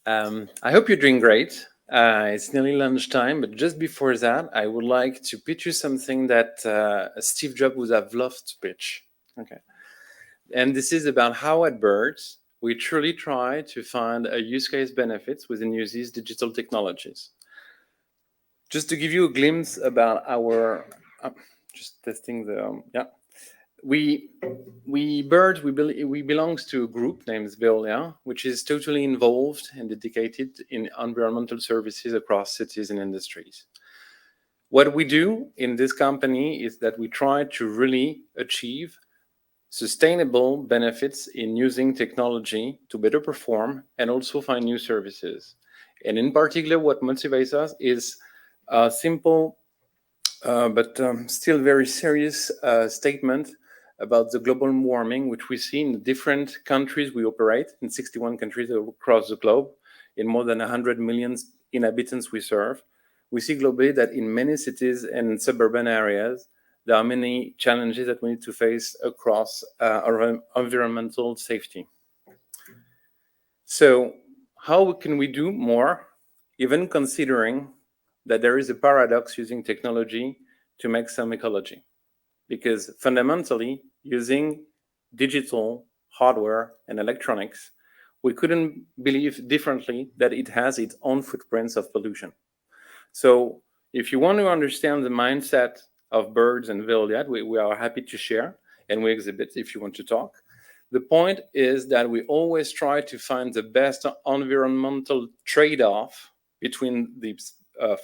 I hope you're doing great. It's nearly lunchtime, but just before that, I would like to pitch you something that Steve Jobs would have loved to pitch. Okay, and this is about how at Birdz we truly try to find a use case benefits within these digital technologies. Just to give you a glimpse about our, just testing the yeah. We belongs to a group named Veolia, which is totally involved and dedicated in environmental services across cities and industries. What we do in this company is that we try to really achieve sustainable benefits in using technology to better perform and also find new services. And in particular, what motivates us is a simple but still very serious statement about the global warming, which we see in different countries we operate, in 61 countries across the globe, in more than 100 million inhabitants we serve. We see globally that in many cities and suburban areas, there are many challenges that we need to face across our environmental safety. So how can we do more, even considering that there is a paradox using technology to make some ecology? Because fundamentally, using digital hardware and electronics, we couldn't believe differently that it has its own footprints of pollution. So if you want to understand the mindset of Birdz and Veolia, we are happy to share, and we exhibit if you want to talk. The point is that we always try to find the best environmental trade-off between the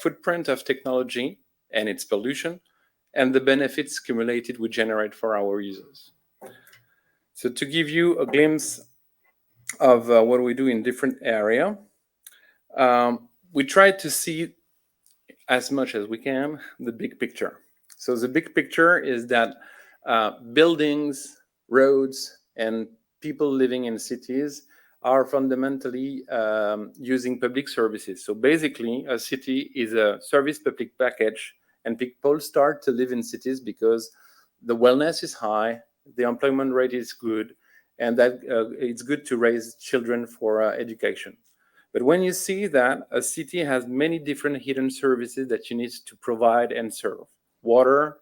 footprint of technology and its pollution, and the benefits cumulated we generate for our users. So to give you a glimpse of what we do in different area, we try to see as much as we can the big picture. So the big picture is that buildings, roads, and people living in cities are fundamentally using public services. So basically, a city is a service public package, and people start to live in cities because the wellness is high, the employment rate is good, and that it's good to raise children for education. But when you see that a city has many different hidden services that you need to provide and serve: water,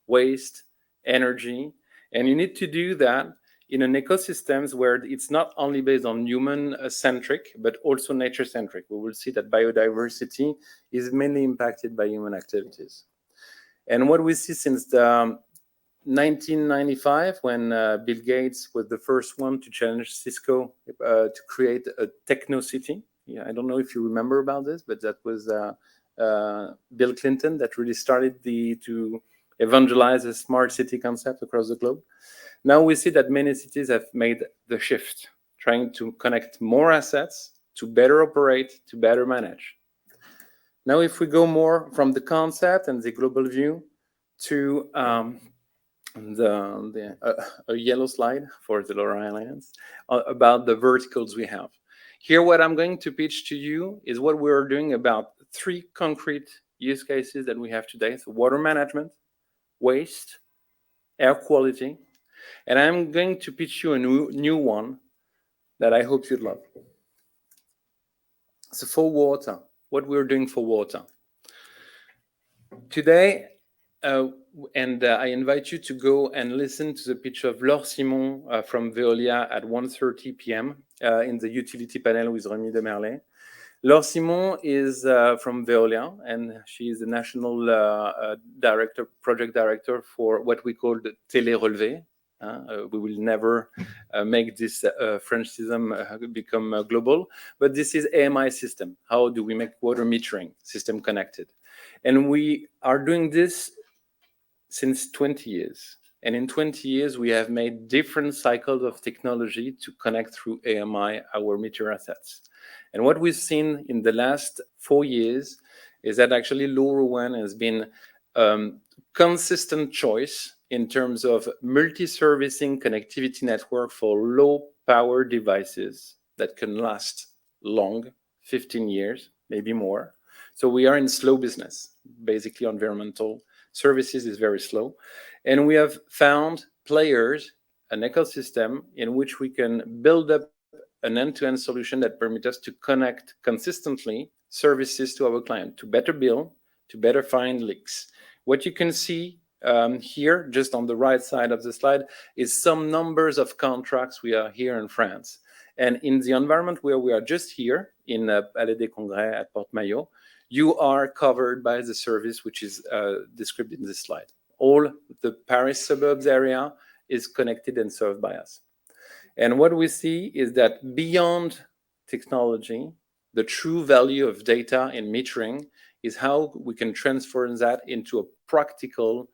waste, energy, and you need to do that in an ecosystems where it's not only based on human-centric, but also nature-centric. We will see that biodiversity is mainly impacted by human activities. And what we see since the 1995, when Bill Gates was the first one to challenge Cisco to create a techno city. Yeah, I don't know if you remember about this, but that was Bill Clinton that really started to evangelize a smart city concept across the globe. Now we see that many cities have made the shift, trying to connect more assets to better operate, to better manage. Now, if we go more from the concept and the global view to a yellow slide for the LoRa Alliance about the verticals we have. Here, what I'm going to pitch to you is what we're doing about 3 concrete use cases that we have today. So water management, waste, air quality. And I'm going to pitch you a new one that I hope you'd love. So for water, what we're doing for water. Today, I invite you to go and listen to the pitch of Laure Simon from Veolia at 1:30 p.m. In the utility panel with Rémi Demerlet. Laure Simon is from Veolia, and she is the national project director for what we call the télé-relevé. We will never make this French system become global, but this is AMI system. How do we make water metering system connected? And we are doing this since 20 years. And in 20 years, we have made different cycles of technology to connect through AMI our meter assets. And what we've seen in the last 4 years is that actually LoRaWAN has been consistent choice in terms of multi-servicing connectivity network for low-power devices that can last long, 15 years, maybe more. So we are in slow business. Basically, environmental services is very slow. And we have found players, an ecosystem in which we can build up an end-to-end solution that permits us to connect consistently services to our client, to better bill, to better find leaks. What you can see here, just on the right side of the slide, is some numbers of contracts we are here in France. And in the environment where we are just here, in Palais des Congrès at Porte-Maillot, you are covered by the service which is described in this slide. All the Paris suburbs area is connected and served by us. And what we see is that beyond technology, the true value of data and metering is how we can transform that into a practical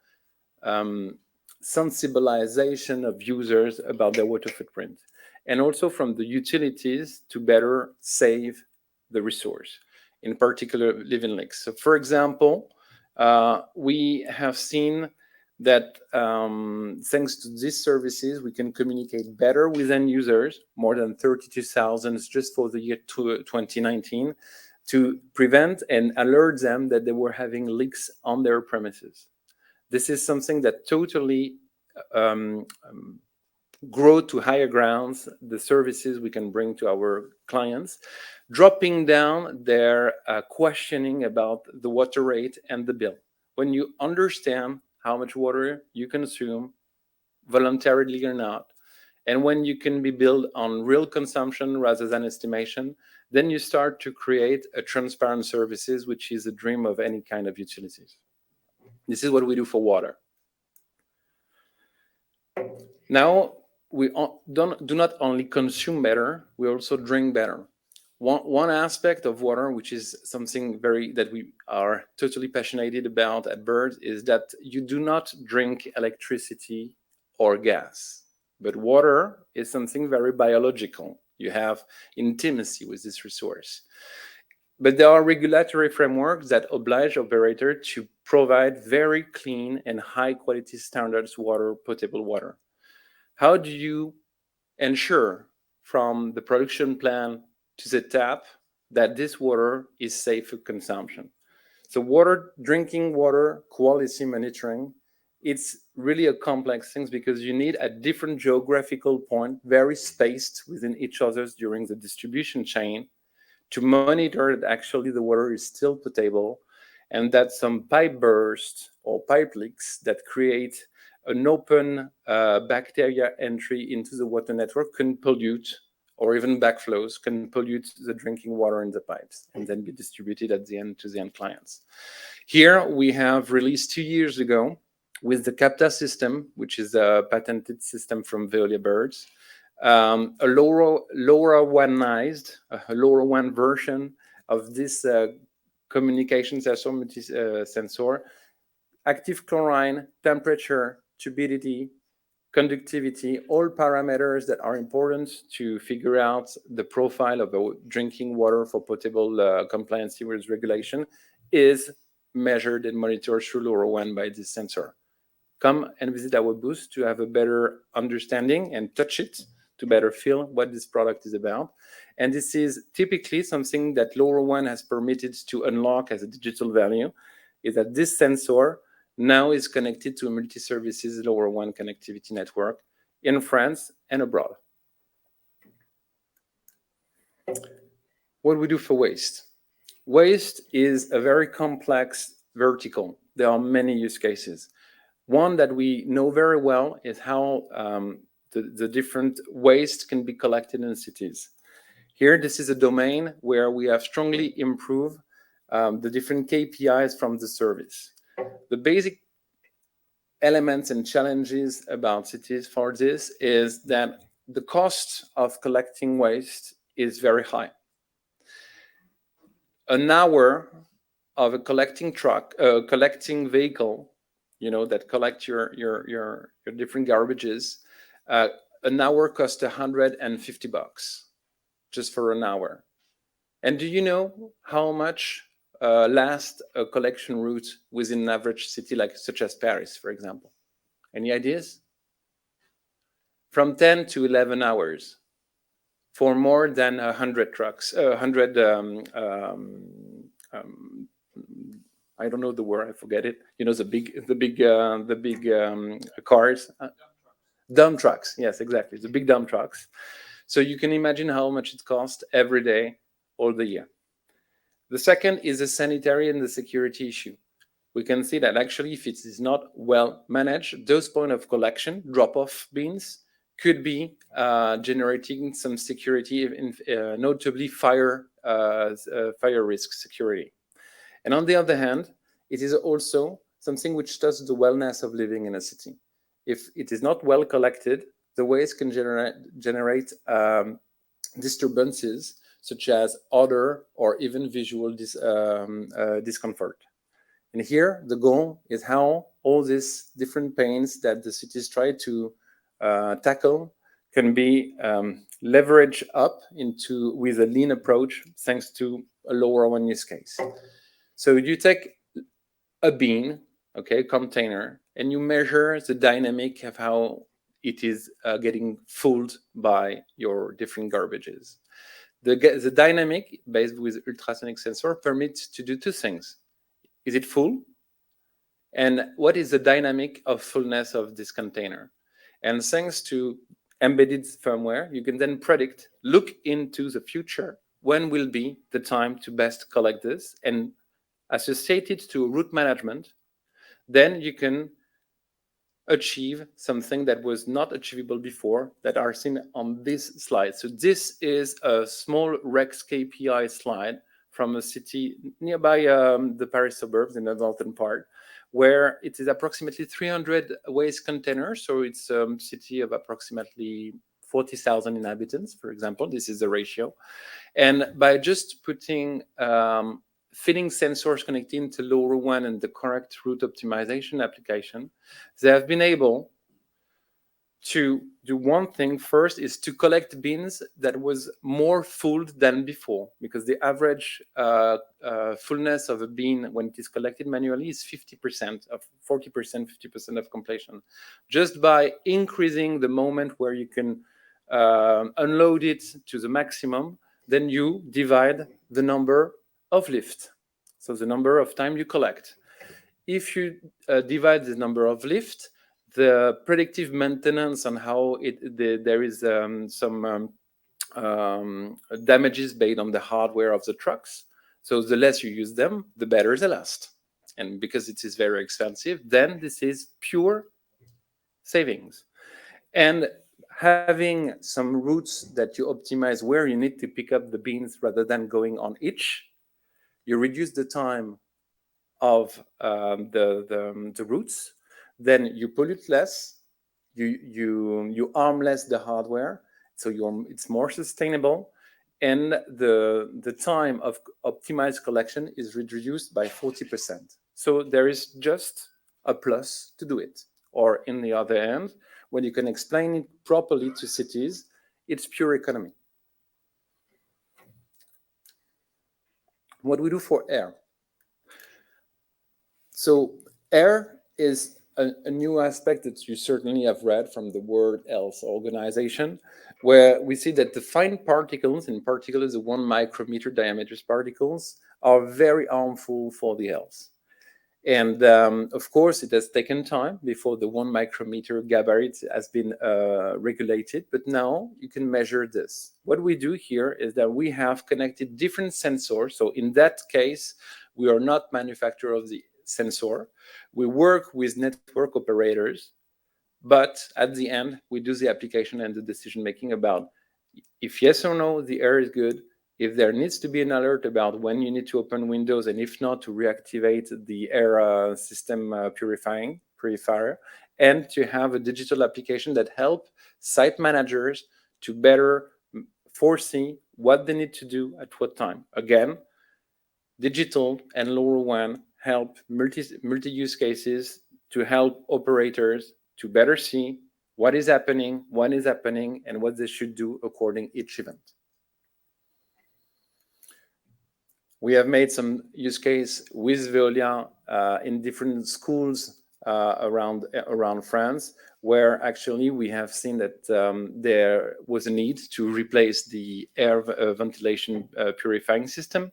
sensibilization of users about their water footprint, and also from the utilities to better save the resource, in particular living leaks. So for example, we have seen that thanks to these services, we can communicate better with end users, more than 32,000 just for the year 2019, to prevent and alert them that they were having leaks on their premises. This is something that totally grow to higher grounds the services we can bring to our clients, dropping down their questioning about the water rate and the bill. When you understand how much water you consume, voluntarily or not, and when you can be billed on real consumption rather than estimation, then you start to create a transparent services, which is a dream of any kind of utilities. This is what we do for water. Now, we do not only consume better, we also drink better. One aspect of water, which is something that we are totally passionate about at Birdz, is that you do not drink electricity or gas, but water is something very biological. You have intimacy with this resource. But there are regulatory frameworks that oblige operators to provide very clean and high quality standards water, potable water. How do you ensure from the production plan to the tap that this water is safe for consumption? So drinking water quality monitoring, it's really a complex thing because you need a different geographical point, very spaced within each other's during the distribution chain, to monitor that actually the water is still potable and that some pipe burst or pipe leaks that create an open bacteria entry into the water network can pollute, or even backflows can pollute the drinking water in the pipes and then be distributed at the end to the end clients. Here we have released 2 years ago with the CAPTA system, which is a patented system from Veolia Birdz, a LoRaWAN version of this communication sensor, active chlorine, temperature, turbidity, conductivity, all parameters that are important to figure out the profile of the drinking water for potable compliance with regulation is measured and monitored through LoRaWAN by this sensor. Come and visit our booth to have a better understanding and touch it to better feel what this product is about. And this is typically something that LoRaWAN has permitted to unlock as a digital value, is that this sensor now is connected to a multi-services LoRaWAN connectivity network in France and abroad. What we do for waste? Waste is a very complex vertical. There are many use cases. One that we know very well is how the different waste can be collected in cities. Here, this is a domain where we have strongly improved the different KPIs from the service. The basic elements and challenges about cities for this is that the cost of collecting waste is very high. An hour of a collecting vehicle, that collect your different garbages, an hour costs $150 just for an hour. And do you know how much lasts a collection route within an average city such as Paris, for example? Any ideas? From 10 to 11 hours for more than 100 trucks, I don't know the word, I forget it. The big cars. Dump trucks, yes, exactly. The big dump trucks. So you can imagine how much it costs every day, all the year. The second is the sanitary and the security issue. We can see that actually if it is not well managed, those points of collection, drop-off bins, could be generating some security, notably fire risk security. And on the other hand, it is also something which touches the wellness of living in a city. If it is not well collected, the waste can generate disturbances such as odor or even visual discomfort. And here, the goal is how all these different pains that the cities try to tackle can be leveraged up with a lean approach thanks to a LoRaWAN use case. So you take a bin, okay, container, and you measure the dynamic of how it is getting filled by your different garbages. The dynamic, based with ultrasonic sensor, permits to do two things. Is it full? And what is the dynamic of fullness of this container? And thanks to embedded firmware, you can then predict, look into the future, when will be the time to best collect this, and associate it to route management. Then you can achieve something that was not achievable before, that are seen on this slide. So this is a small Rex KPI slide from a city nearby the Paris suburbs in the northern part, where it is approximately 300 waste containers. So it's a city of approximately 40,000 inhabitants, for example. This is the ratio. And by just putting fitting sensors connecting to LoRaWAN and the correct route optimization application, they have been able to do one thing. First is to collect bins that was more full than before, because the average fullness of a bin when it is collected manually is 50% of 40%, 50% of completion. Just by increasing the moment where you can unload it to the maximum, then you divide the number of lifts, so the number of time you collect. If you divide the number of lifts, the predictive maintenance on how there is some damages based on the hardware of the trucks. So the less you use them, the better they last. And because it is very expensive, then this is pure savings. And having some routes that you optimize where you need to pick up the bins rather than going on each, you reduce the time of the routes. Then you pollute less, you harm less the hardware, so it's more sustainable, and the time of optimized collection is reduced by 40%. So there is just a plus to do it. Or in the other end, when you can explain it properly to cities, it's pure economy. What we do for air. So air is a new aspect that you certainly have read from the World Health Organization, where we see that the fine particles, in particular the 1 micrometer diameter particles, are very harmful for the health. And of course, it has taken time before the 1 micrometer gabarit has been regulated, but now you can measure this. What we do here is that we have connected different sensors. So in that case, we are not manufacturer of the sensor. We work with network operators, but at the end, we do the application and the decision making about if yes or no, the air is good, if there needs to be an alert about when you need to open windows, and if not, to reactivate the air system purifier, and to have a digital application that help site managers to better foresee what they need to do at what time. Again, digital and LoRaWAN help multi-use cases to help operators to better see what is happening, when is happening, and what they should do according each event. We have made some use case with Veolia in different schools around France, where actually we have seen that there was a need to replace the air ventilation purifying system.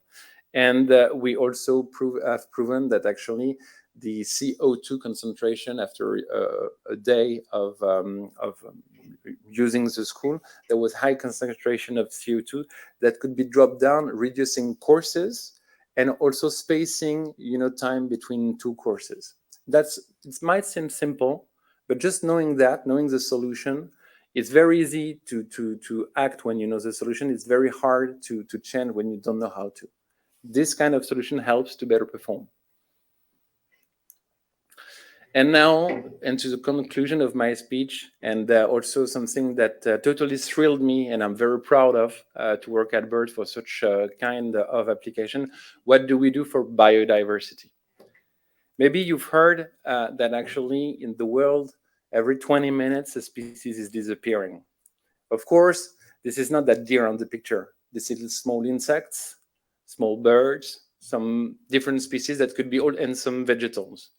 And we also have proven that actually the CO2 concentration after a day of using the school. There was high concentration of CO2 that could be dropped down, reducing courses and also spacing, time between two courses. It might seem simple, but just knowing the solution, it's very easy to act when you know the solution. It's very hard to change when you don't know how to. This kind of solution helps to better perform. And now, into the conclusion of my speech, and also something that totally thrilled me, and I'm very proud of to work at Birdz for such a kind of application. What do we do for biodiversity? Maybe you've heard that actually in the world, every 20 minutes, a species is disappearing. Of course, this is not that deer on the picture. This is small insects, small birds, some different species that could be old, and some vegetables.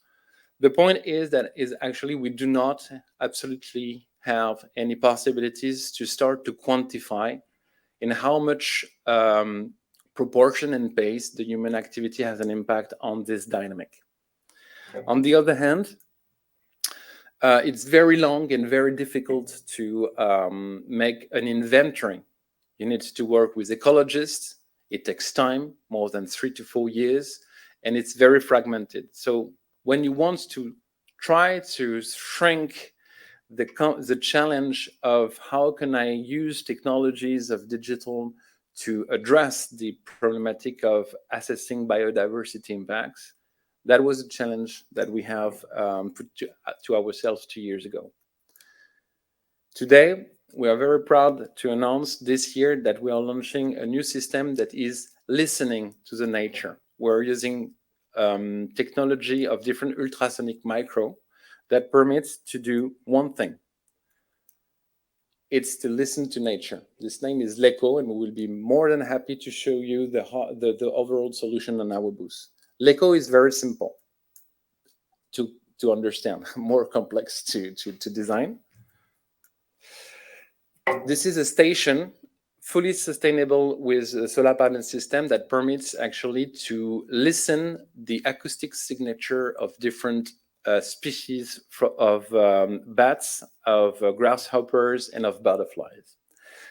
The point is that actually we do not absolutely have any possibilities to start to quantify in how much proportion and pace the human activity has an impact on this dynamic. On the other hand, it's very long and very difficult to make an inventory. You need to work with ecologists. It takes time, more than 3 to 4 years, and it's very fragmented. So when you want to try to shrink the challenge of how can I use technologies of digital to address the problematic of assessing biodiversity impacts, that was a challenge that we have put to ourselves 2 years ago. Today, we are very proud to announce this year that we are launching a new system that is listening to the nature. We're using technology of different ultrasonic micro that permits to do one thing. It's to listen to nature. This name is LECO, and we will be more than happy to show you the overall solution on our booth. LECO is very simple to understand, more complex to design. This is a station fully sustainable with a solar panel system that permits actually to listen the acoustic signature of different species of bats, of grasshoppers, and of butterflies.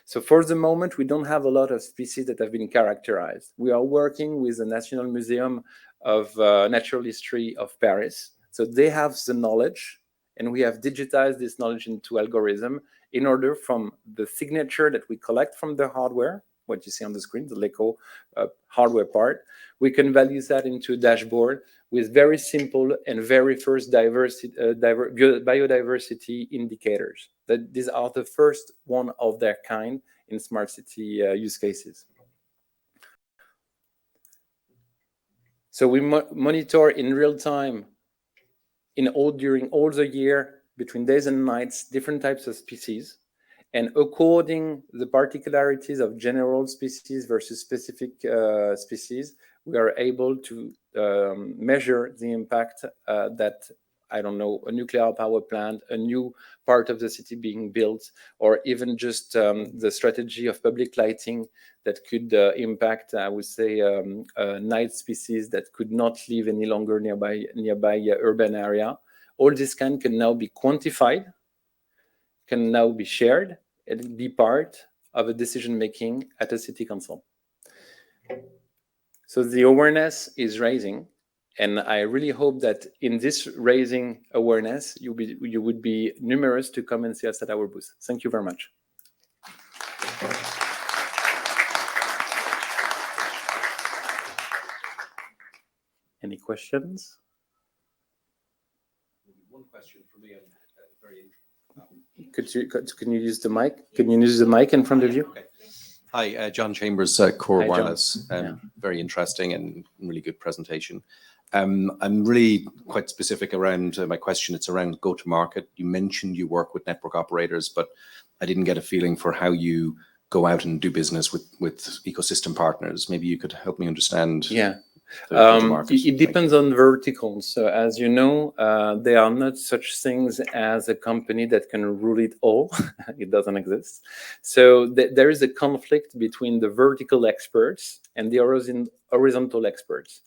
So for the moment, we don't have a lot of species that have been characterized. We are working with the National Museum of Natural History of Paris. So they have the knowledge, and we have digitized this knowledge into algorithm in order from the signature that we collect from the hardware, what you see on the screen, the LECO hardware part, we can value that into a dashboard with very simple and very first biodiversity indicators. That these are the first one of their kind in smart city use cases. So we monitor in real time during all the year, between days and nights, different types of species. And according the particularities of general species versus specific species, we are able to measure the impact that, I don't know, a nuclear power plant, a new part of the city being built, or even just the strategy of public lighting that could impact, I would say, night species that could not live any longer nearby urban area. All this can now be quantified, can now be shared, and be part of a decision-making at a city council. So the awareness is raising, and I really hope that in this raising awareness, you would be numerous to come and see us at our booth. Thank you very much. Any questions? One question for me. Can you use the mic? Can you use the mic in front of you? Okay. Hi, John Chambers, Core Wireless. Very interesting and really good presentation. I'm really quite specific around my question. It's around go-to-market. You mentioned you work with network operators, but I didn't get a feeling for how you go out and do business with ecosystem partners. Maybe you could help me understand. Yeah. It depends on verticals. So as you know, there are not such things as a company that can rule it all. It doesn't exist. So there is a conflict between the vertical experts and the horizontal experts.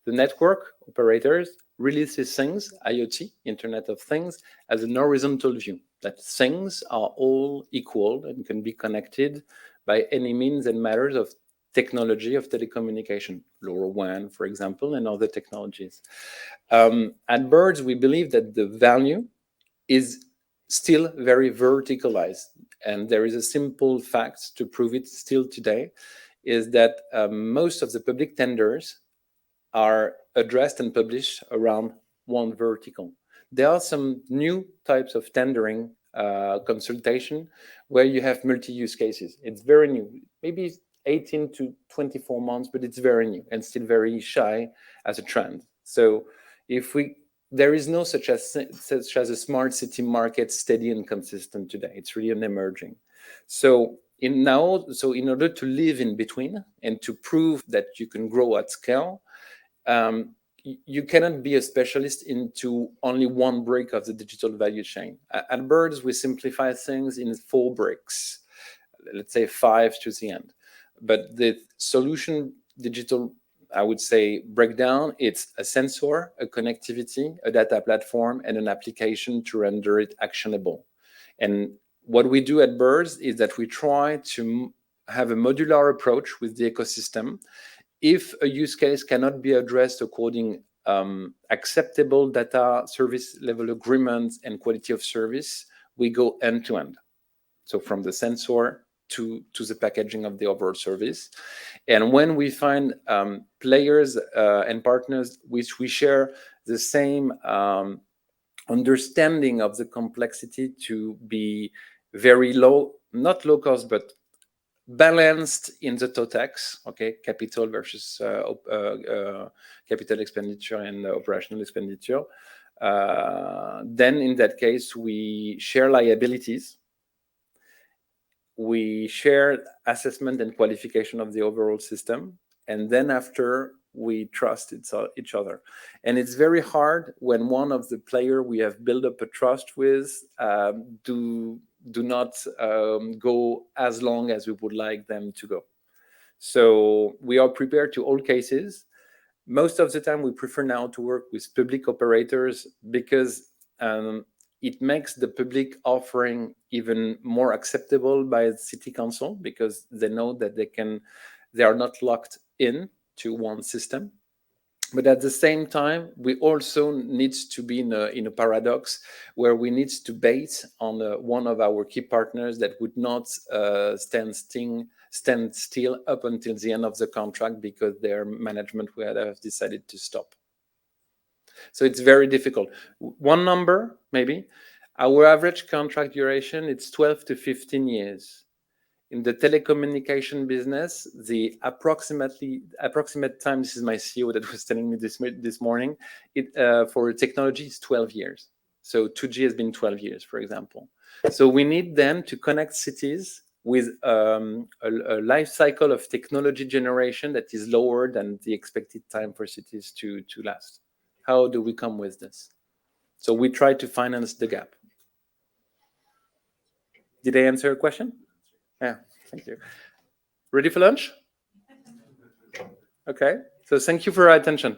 The network operators really sees things, IoT, Internet of Things, as an horizontal view, that things are all equal and can be connected by any means and matters of technology of telecommunication, LoRaWAN, for example, and other technologies. At Birdz, we believe that the value is still very verticalized. And there is a simple fact to prove it still today, is that most of the public tenders are addressed and published around one vertical. There are some new types of tendering consultation where you have multi-use cases. It's very new, maybe 18 to 24 months, but it's very new and still very shy as a trend. So there is no such as a smart city market steady and consistent today. It's really an emerging. So in order to live in between and to prove that you can grow at scale, you cannot be a specialist into only one brick of the digital value chain. At Birdz, we simplify things in 4 bricks, let's say 5 to the end. But the solution digital, I would say, breakdown, it's a sensor, a connectivity, a data platform, and an application to render it actionable. And what we do at Birdz is that we try to have a modular approach with the ecosystem. If a use case cannot be addressed according acceptable data service level agreements and quality of service, we go end to end. So from the sensor to the packaging of the overall service. And when we find players and partners which we share the same understanding of the complexity to be very low, not low cost, but balanced in the TOTEX, okay, capital versus capital expenditure and operational expenditure, then in that case, we share liabilities. We share assessment and qualification of the overall system. And then after, we trust each other. And it's very hard when one of the player we have built up a trust with do not go as long as we would like them to go. So we are prepared to all cases. Most of the time, we prefer now to work with public operators because it makes the public offering even more acceptable by the city council because they know that they are not locked in to one system. But at the same time, we also need to be in a paradox where we need to base on one of our key partners that would not stand still up until the end of the contract because their management would have decided to stop. So it's very difficult. One number, maybe, our average contract duration, it's 12 to 15 years. In the telecommunication business, the approximate time, this is my CEO that was telling me this morning, for technology is 12 years. So 2G has been 12 years, for example. So we need then to connect cities with a life cycle of technology generation that is lower than the expected time for cities to last. How do we come with this? So we try to finance the gap. Did I answer your question? Yeah, thank you. Ready for lunch? Okay, so thank you for your attention.